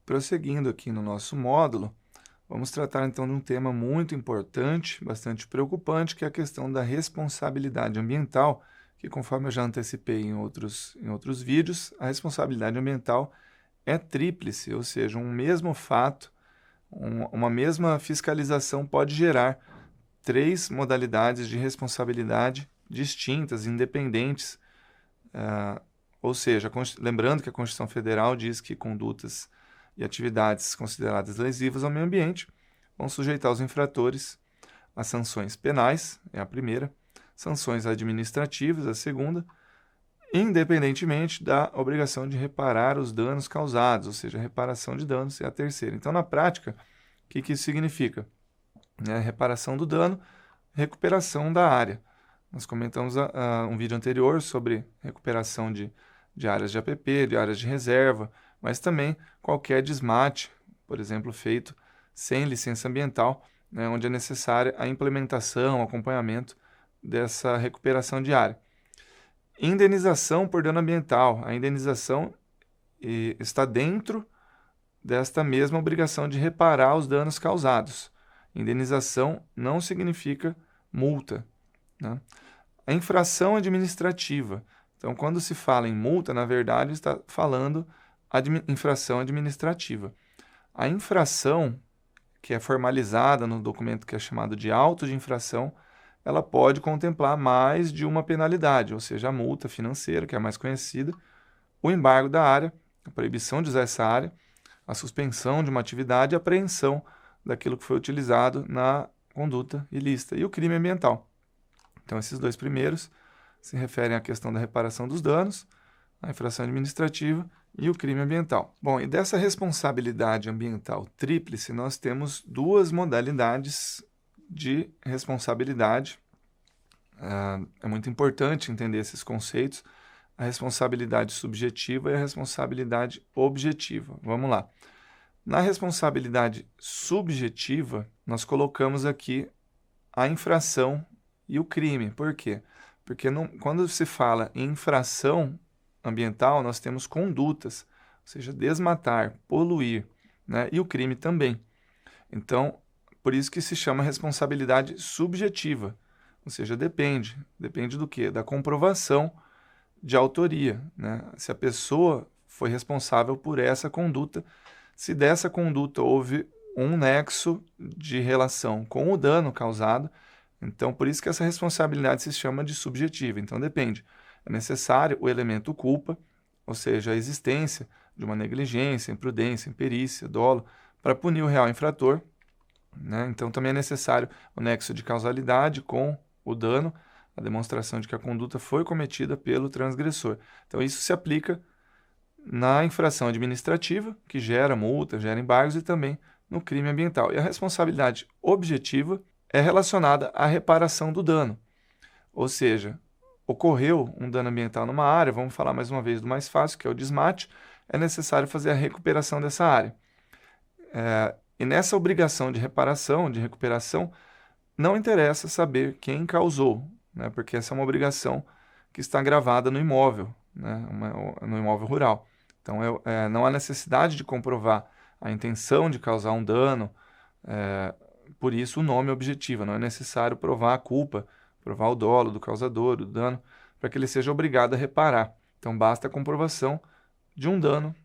prosseguindo aqui no nosso módulo, vamos tratar então de um tema muito importante, bastante preocupante, que é a questão da responsabilidade ambiental, que conforme eu já antecipei em outros vídeos, a responsabilidade ambiental é tríplice, ou seja, um mesmo fato, uma mesma fiscalização pode gerar 3 modalidades de responsabilidade distintas, independentes, ou seja, lembrando que a Constituição Federal diz que condutas e atividades consideradas lesivas ao meio ambiente vão sujeitar os infratores a sanções penais, é a primeira, sanções administrativas, a segunda, independentemente da obrigação de reparar os danos causados, ou seja, a reparação de danos é a terceira. Então, na prática, o que isso significa? Reparação do dano, recuperação da área. Nós comentamos um vídeo anterior sobre recuperação de áreas de APP, de áreas de reserva, mas também qualquer desmate, por exemplo, feito sem licença ambiental, onde é necessária a implementação, o acompanhamento dessa recuperação de área. Indenização por dano ambiental. A indenização está dentro desta mesma obrigação de reparar os danos causados. Indenização não significa multa, né? A infração administrativa. Então, quando se fala em multa, na verdade, está falando infração administrativa. A infração, que é formalizada no documento que é chamado de auto de infração, ela pode contemplar mais de uma penalidade, ou seja, a multa financeira, que é a mais conhecida, o embargo da área, a proibição de usar essa área, a suspensão de uma atividade e a apreensão daquilo que foi utilizado na conduta ilícita e o crime ambiental. Então, esses 2 primeiros se referem à questão da reparação dos danos, a infração administrativa e o crime ambiental. Bom, e dessa responsabilidade ambiental tríplice, nós temos 2 modalidades de responsabilidade. É muito importante entender esses conceitos, a responsabilidade subjetiva e a responsabilidade objetiva. Vamos lá. Na responsabilidade subjetiva, nós colocamos aqui a infração e o crime. Por quê? Porque quando se fala em infração ambiental, nós temos condutas, ou seja, desmatar, poluir, né? E o crime também. Então, por isso que se chama responsabilidade subjetiva, ou seja, depende do quê? Da comprovação de autoria, né? Se a pessoa foi responsável por essa conduta, se dessa conduta houve um nexo de relação com o dano causado, então por isso que essa responsabilidade se chama de subjetiva. Então depende, é necessário o elemento culpa, ou seja, a existência de uma negligência, imprudência, imperícia, dolo, para punir o real infrator, né? Então também é necessário o nexo de causalidade com o dano, a demonstração de que a conduta foi cometida pelo transgressor. Então isso se aplica na infração administrativa, que gera multa, gera embargos, e também no crime ambiental. E a responsabilidade objetiva é relacionada à reparação do dano. Ou seja, ocorreu um dano ambiental numa área, vamos falar mais uma vez do mais fácil, que é o desmate, é necessário fazer a recuperação dessa área. E nessa obrigação de reparação, de recuperação, não interessa saber quem causou, né? Porque essa é uma obrigação que está gravada no imóvel, né? No imóvel rural. Então, não há necessidade de comprovar a intenção de causar um dano, por isso o nome objetiva. Não é necessário provar a culpa, provar o dolo do causador, do dano, para que ele seja obrigado a reparar. Então, basta a comprovação de um dano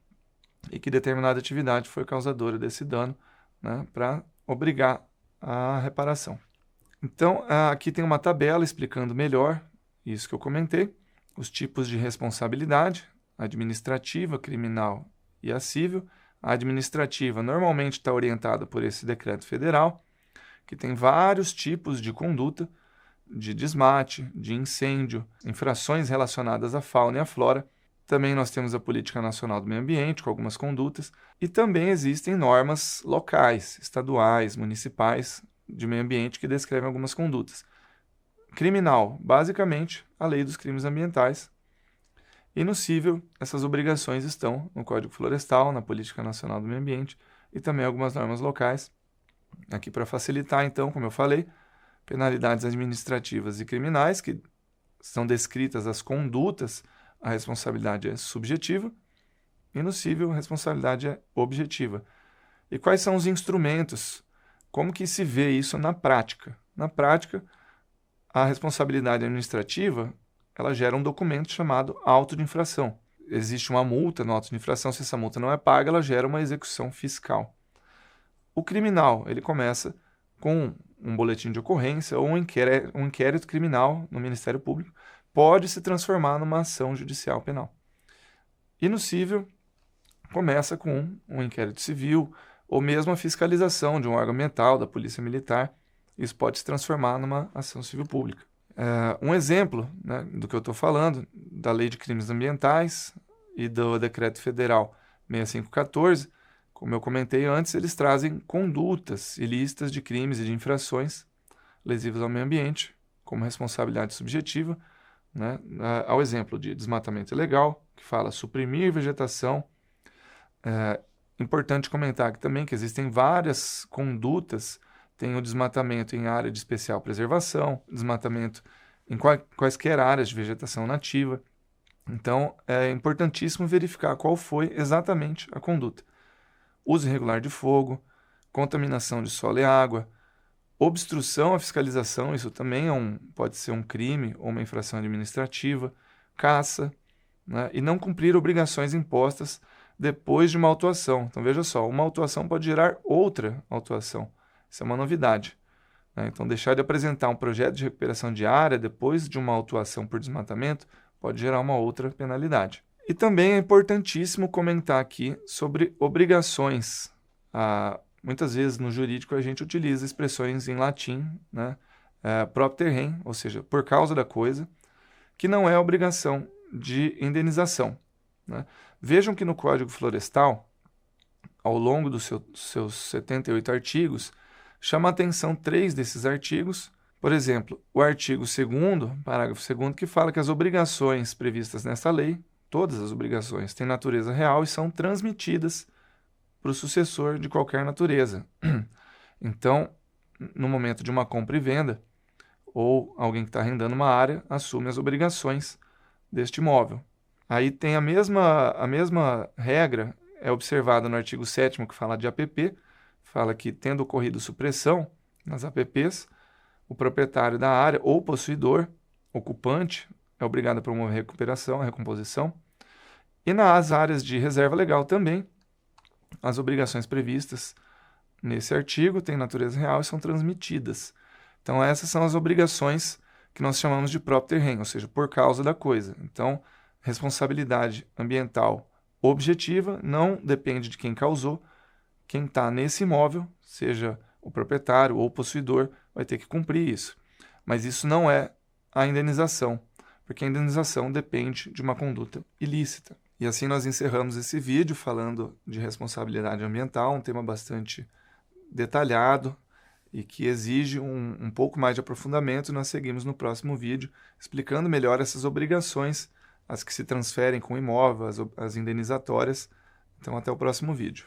e que determinada atividade foi causadora desse dano, né, para obrigar a reparação. Então, aqui tem uma tabela explicando melhor isso que eu comentei, os tipos de responsabilidade, administrativa, criminal e a civil. A administrativa normalmente está orientada por esse decreto federal, que tem vários tipos de conduta, de desmate, de incêndio, infrações relacionadas à fauna e à flora. Também nós temos a Política Nacional do Meio Ambiente, com algumas condutas, e também existem normas locais, estaduais, municipais, de meio ambiente que descrevem algumas condutas. Criminal, basicamente, a lei dos crimes ambientais. E no civil, essas obrigações estão no Código Florestal, na Política Nacional do Meio Ambiente e também algumas normas locais. Aqui para facilitar, então, como eu falei, penalidades administrativas e criminais, que são descritas as condutas, a responsabilidade é subjetiva. E no civil, a responsabilidade é objetiva. E quais são os instrumentos? Como que se vê isso na prática? Na prática, a responsabilidade administrativa, ela gera um documento chamado auto de infração. Existe uma multa no auto de infração, se essa multa não é paga, ela gera uma execução fiscal. O criminal, ele começa com um boletim de ocorrência ou um inquérito criminal no Ministério Público, pode se transformar numa ação judicial penal. E no civil, começa com um inquérito civil ou mesmo a fiscalização de um órgão ambiental, da Polícia Militar. Isso pode se transformar numa ação civil pública. Um exemplo, né, do que eu estou falando, da Lei de Crimes Ambientais e do Decreto Federal 6514, como eu comentei antes, eles trazem condutas ilícitas de crimes e de infrações lesivas ao meio ambiente, como responsabilidade subjetiva, né, ao exemplo de desmatamento ilegal, que fala suprimir vegetação. Importante comentar aqui também que existem várias condutas. Tem o desmatamento em área de especial preservação, desmatamento em quaisquer áreas de vegetação nativa. Então, é importantíssimo verificar qual foi exatamente a conduta. Uso irregular de fogo, contaminação de solo e água, obstrução à fiscalização, isso também pode ser um crime ou uma infração administrativa, caça, né, e não cumprir obrigações impostas depois de uma autuação. Então, veja só, uma autuação pode gerar outra autuação. Isso é uma novidade, né? Então, deixar de apresentar um projeto de recuperação de área depois de uma autuação por desmatamento pode gerar uma outra penalidade. E também é importantíssimo comentar aqui sobre obrigações. Muitas vezes no jurídico a gente utiliza expressões em latim, né? Propter rem, ou seja, por causa da coisa, que não é obrigação de indenização, né? Vejam que no Código Florestal, ao longo dos seus 78 artigos, chama a atenção 3 desses artigos. Por exemplo, o artigo 2º, parágrafo 2º, que fala que as obrigações previstas nesta lei, todas as obrigações, têm natureza real e são transmitidas para o sucessor de qualquer natureza. Então, no momento de uma compra e venda, ou alguém que está arrendando uma área, assume as obrigações deste imóvel. Aí tem a mesma regra, é observada no artigo 7º, que fala de APP, fala que, tendo ocorrido supressão nas APPs, o proprietário da área ou possuidor, ocupante, é obrigado a promover a recuperação, a recomposição. E nas áreas de reserva legal também, as obrigações previstas nesse artigo têm natureza real e são transmitidas. Então, essas são as obrigações que nós chamamos de propter rem, ou seja, por causa da coisa. Então, responsabilidade ambiental objetiva não depende de quem causou. Quem está nesse imóvel, seja o proprietário ou o possuidor, vai ter que cumprir isso. Mas isso não é a indenização, porque a indenização depende de uma conduta ilícita. E assim nós encerramos esse vídeo falando de responsabilidade ambiental, um tema bastante detalhado e que exige um pouco mais de aprofundamento. Nós seguimos no próximo vídeo explicando melhor essas obrigações, as que se transferem com o imóvel, as indenizatórias. Então, até o próximo vídeo.